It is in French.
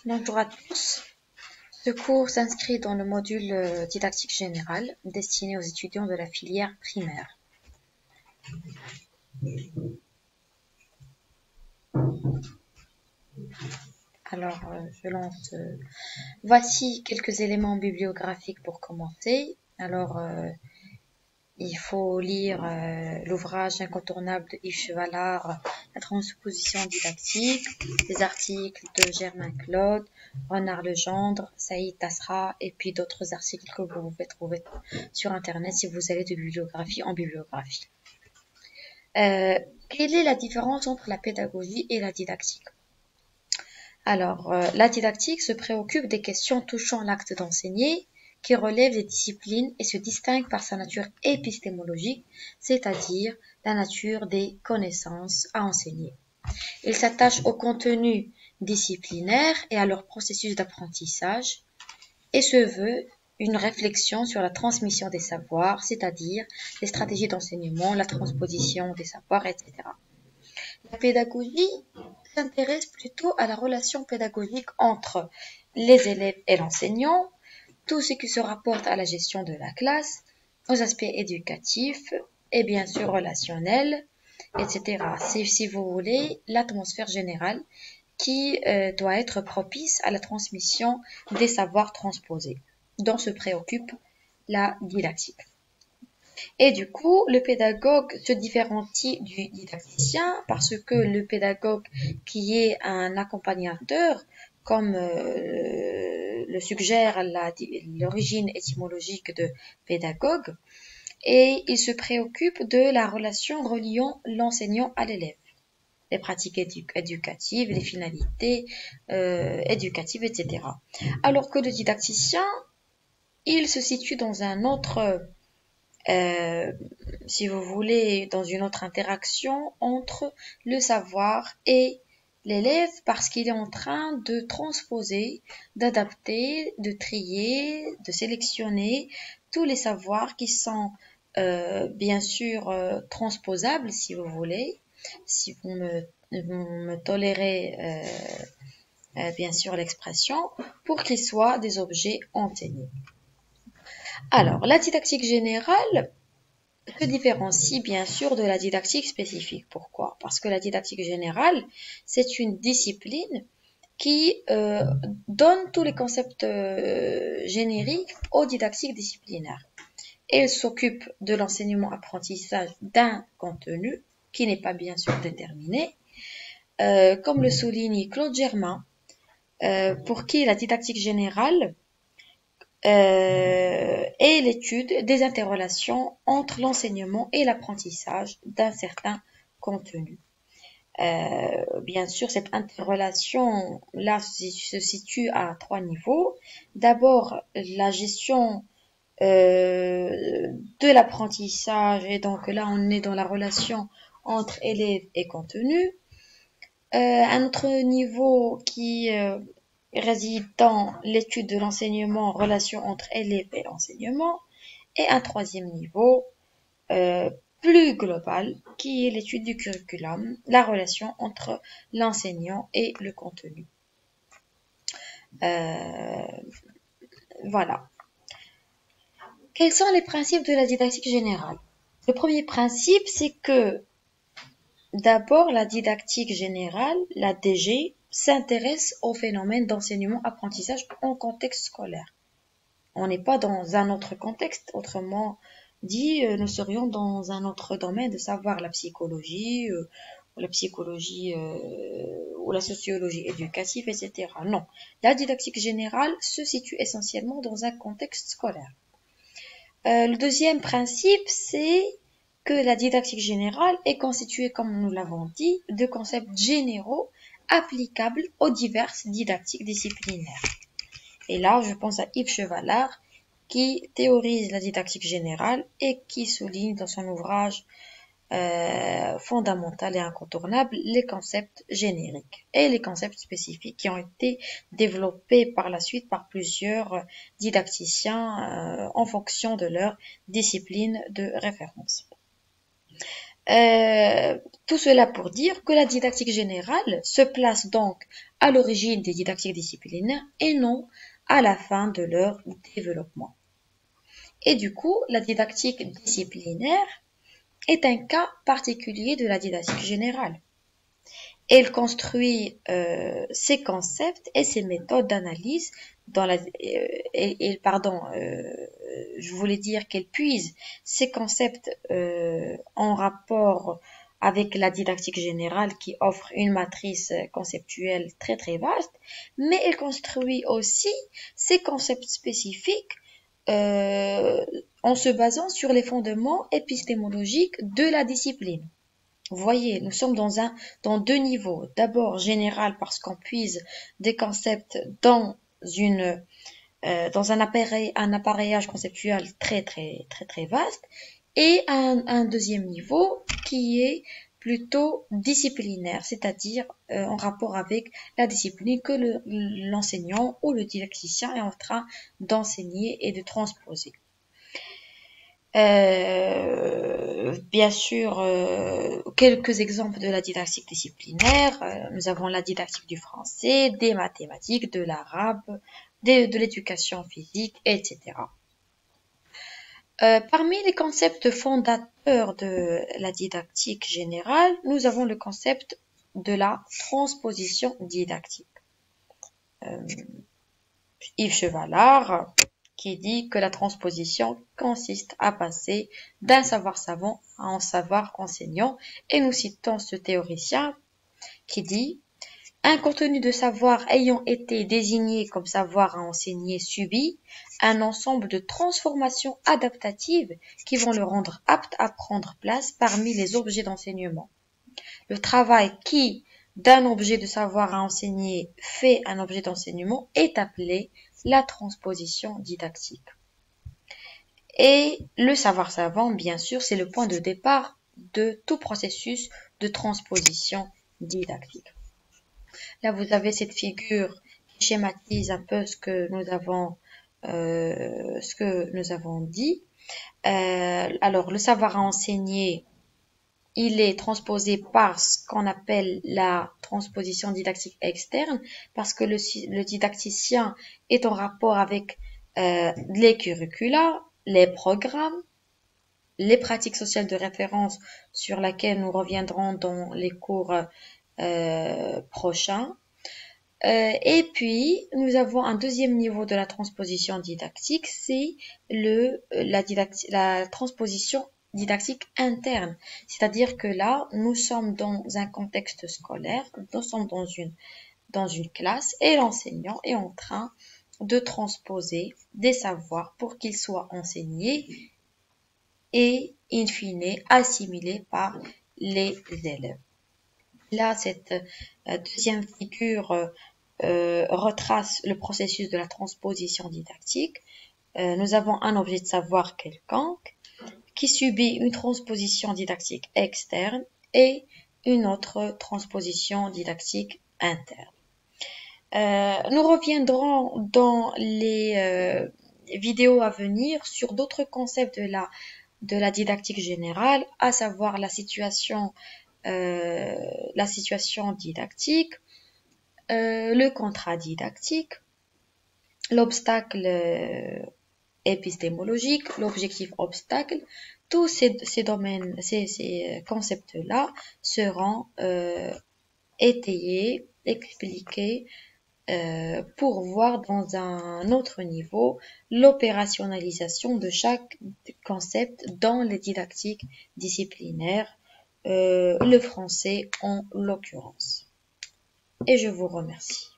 Bonjour à tous. Ce cours s'inscrit dans le module didactique général destiné aux étudiants de la filière primaire. Alors, je lance. Voici quelques éléments bibliographiques pour commencer. Alors, il faut lire l'ouvrage incontournable de Yves Chevalard, La transposition didactique, des articles de Germain Claude, Renard Legendre, Saïd Tassra, et puis d'autres articles que vous pouvez trouver sur Internet si vous allez de bibliographie en bibliographie. Quelle est la différence entre la pédagogie et la didactique? Alors, la didactique se préoccupe des questions touchant l'acte d'enseigner, qui relève des disciplines et se distingue par sa nature épistémologique, c'est-à-dire la nature des connaissances à enseigner. Il s'attache au contenu disciplinaire et à leur processus d'apprentissage et se veut une réflexion sur la transmission des savoirs, c'est-à-dire les stratégies d'enseignement, la transposition des savoirs, etc. La pédagogie s'intéresse plutôt à la relation pédagogique entre les élèves et l'enseignant, tout ce qui se rapporte à la gestion de la classe, aux aspects éducatifs et bien sûr relationnels, etc. C'est, si vous voulez, l'atmosphère générale qui doit être propice à la transmission des savoirs transposés, dont se préoccupe la didactique. Et du coup, le pédagogue se différencie du didacticien parce que le pédagogue qui est un accompagnateur, comme le suggère l'origine étymologique de pédagogue, et il se préoccupe de la relation reliant l'enseignant à l'élève, les pratiques éducatives, les finalités éducatives, etc. Alors que le didacticien, il se situe dans un autre si vous voulez, dans une autre interaction entre le savoir et l'élève parce qu'il est en train de transposer, d'adapter, de trier, de sélectionner tous les savoirs qui sont bien sûr transposables si vous voulez, si vous me tolérez bien sûr l'expression, pour qu'ils soient des objets enseignés. Alors, la didactique générale se différencie bien sûr de la didactique spécifique. Pourquoi? Parce que la didactique générale, c'est une discipline qui donne tous les concepts génériques aux didactiques disciplinaires. Elle s'occupe de l'enseignement-apprentissage d'un contenu qui n'est pas bien sûr déterminé, comme le souligne Claude Germain, pour qui la didactique générale et l'étude des interrelations entre l'enseignement et l'apprentissage d'un certain contenu. Bien sûr, cette interrelation-là se situe à 3 niveaux. D'abord, la gestion de l'apprentissage, et donc là, on est dans la relation entre élève et contenu. Un autre niveau qui réside dans l'étude de l'enseignement, relation entre élèves et l'enseignement, et un troisième niveau plus global qui est l'étude du curriculum, la relation entre l'enseignant et le contenu. Voilà. Quels sont les principes de la didactique générale? Le premier principe, c'est que d'abord, la didactique générale, la DG, s'intéresse au phénomène d'enseignement-apprentissage en contexte scolaire. On n'est pas dans un autre contexte, autrement dit, nous serions dans un autre domaine de savoir la psychologie, ou la sociologie éducative, etc. Non, la didactique générale se situe essentiellement dans un contexte scolaire. Le deuxième principe, c'est que la didactique générale est constituée, comme nous l'avons dit, de concepts généraux applicables aux diverses didactiques disciplinaires. Et là, je pense à Yves Chevalard, qui théorise la didactique générale et qui souligne dans son ouvrage fondamental et incontournable les concepts génériques et les concepts spécifiques qui ont été développés par la suite par plusieurs didacticiens en fonction de leur discipline de référence. Tout cela pour dire que la didactique générale se place donc à l'origine des didactiques disciplinaires et non à la fin de leur développement. Et du coup, la didactique disciplinaire est un cas particulier de la didactique générale. Elle construit ses concepts et ses méthodes d'analyse dans la je voulais dire qu'elle puise ces concepts en rapport avec la didactique générale qui offre une matrice conceptuelle très très vaste, mais elle construit aussi ses concepts spécifiques euh, en se basant sur les fondements épistémologiques de la discipline. Vous voyez, nous sommes dans deux niveaux. D'abord général parce qu'on puise des concepts dans un appareillage conceptuel très très très très vaste, et un deuxième niveau qui est plutôt disciplinaire, c'est-à-dire en rapport avec la discipline que l'enseignant ou le didacticien est en train d'enseigner et de transposer. Bien sûr, quelques exemples de la didactique disciplinaire. Nous avons la didactique du français, des mathématiques, de l'arabe, de l'éducation physique, etc. Parmi les concepts fondateurs de la didactique générale, nous avons le concept de la transposition didactique. Yves Chevalard, qui dit que la transposition consiste à passer d'un savoir savant à un savoir enseignant, et nous citons ce théoricien qui dit un contenu de savoir ayant été désigné comme savoir à enseigner subit un ensemble de transformations adaptatives qui vont le rendre apte à prendre place parmi les objets d'enseignement. Le travail qui, d'un objet de savoir à enseigner, fait un objet d'enseignement est appelé la transposition didactique. Et le savoir savant, bien sûr, c'est le point de départ de tout processus de transposition didactique. Là, vous avez cette figure qui schématise un peu ce que nous avons dit. Alors, le savoir à enseigner, il est transposé par ce qu'on appelle la transposition didactique externe, parce que le didacticien est en rapport avec les curricula, les programmes, les pratiques sociales de référence sur lesquelles nous reviendrons dans les cours prochains. Et puis, nous avons un deuxième niveau de la transposition didactique, c'est la transposition didactique interne. C'est-à-dire que là, nous sommes dans un contexte scolaire, nous sommes dans une classe et l'enseignant est en train de transposer des savoirs pour qu'ils soient enseignés et, in fine, assimilés par les élèves. Là, cette deuxième figure retrace le processus de la transposition didactique. Nous avons un objet de savoir quelconque qui subit une transposition didactique externe et une autre transposition didactique interne. Nous reviendrons dans les vidéos à venir sur d'autres concepts de la didactique générale, à savoir la situation didactique, le contrat didactique, l'obstacle épistémologique, l'objectif obstacle. Tous ces domaines, ces concepts-là seront étayés, expliqués pour voir dans un autre niveau l'opérationnalisation de chaque concept dans les didactiques disciplinaires, le français en l'occurrence. Et je vous remercie.